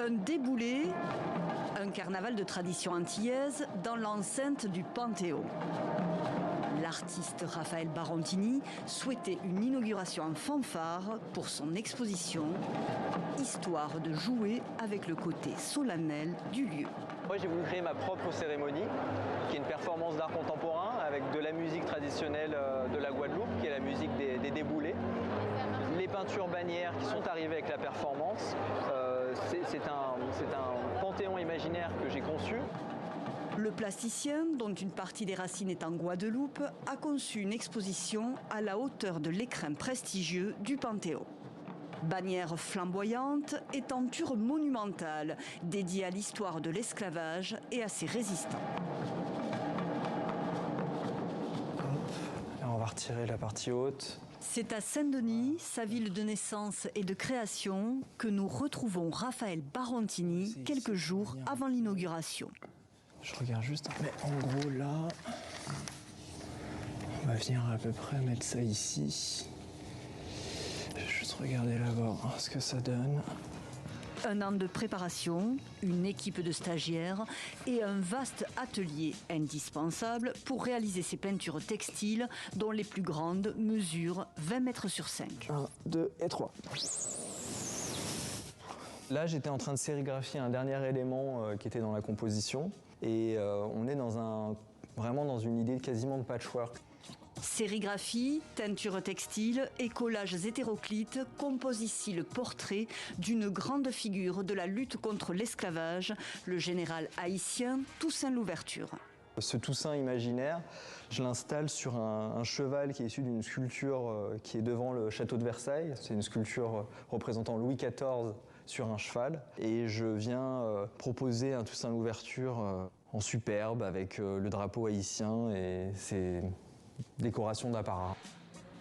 Un déboulé, un carnaval de tradition antillaise dans l'enceinte du Panthéon. L'artiste Raphaël Barontini souhaitait une inauguration en fanfare pour son exposition, histoire de jouer avec le côté solennel du lieu. Moi, j'ai voulu créer ma propre cérémonie, qui est une performance d'art contemporain avec de la musique traditionnelle de la Guadeloupe, qui est la musique des déboulés. Les peintures bannières qui sont arrivées avec la performance, c'est un panthéon imaginaire que j'ai conçu. Le plasticien, dont une partie des racines est en Guadeloupe, a conçu une exposition à la hauteur de l'écrin prestigieux du Panthéon. Bannière flamboyante et tenture monumentale, dédiée à l'histoire de l'esclavage et à ses résistants. Là, on va retirer la partie haute. C'est à Saint-Denis, sa ville de naissance et de création, que nous retrouvons Raphaël Barontini quelques jours avant l'inauguration. Je regarde juste, mais en gros là, on va venir à peu près mettre ça ici. Je vais juste regarder là-bas ce que ça donne. Un an de préparation, une équipe de stagiaires et un vaste atelier indispensable pour réaliser ces peintures textiles dont les plus grandes mesurent 20 mètres sur 5. 1, 2 et 3. Là, j'étais en train de sérigraphier un dernier élément qui était dans la composition. Et on est vraiment dans une idée quasiment de patchwork. Sérigraphie, teinture textile et collages hétéroclites composent ici le portrait d'une grande figure de la lutte contre l'esclavage, le général haïtien Toussaint Louverture. Ce Toussaint imaginaire, je l'installe sur un cheval qui est issu d'une sculpture qui est devant le château de Versailles. C'est une sculpture représentant Louis XIV sur un cheval. Et je viens proposer un Toussaint Louverture en superbe avec le drapeau haïtien et ses décorations d'apparat.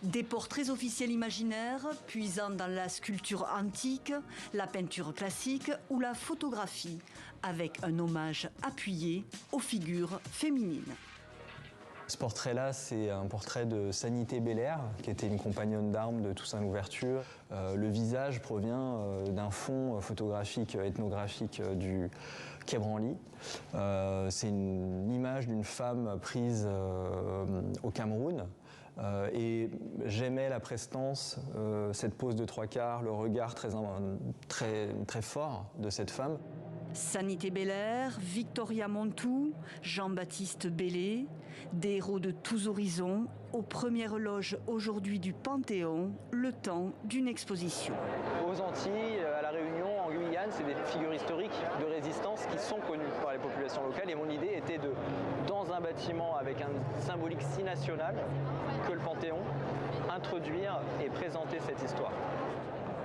Des portraits officiels imaginaires, puisant dans la sculpture antique, la peinture classique ou la photographie, avec un hommage appuyé aux figures féminines. Ce portrait-là, c'est un portrait de Sanité Belair, qui était une compagnonne d'armes de Toussaint Louverture. Le visage provient d'un fond photographique, ethnographique du Quai Branly. C'est une image d'une femme prise au Cameroun. Et j'aimais la prestance, cette pose de trois quarts, le regard très fort de cette femme. Sanité Belair, Victoria Montou, Jean-Baptiste Bellé, des héros de tous horizons, aux premières loges aujourd'hui du Panthéon, le temps d'une exposition. Aux Antilles, à La Réunion, en Guyane, c'est des figures historiques de résistance qui sont connues par les populations locales. Et mon idée était de, dans un bâtiment avec un symbolique si national que le Panthéon, introduire et présenter cette histoire.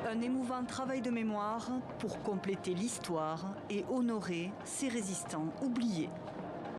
Un émouvant travail de mémoire pour compléter l'histoire et honorer ces résistants oubliés.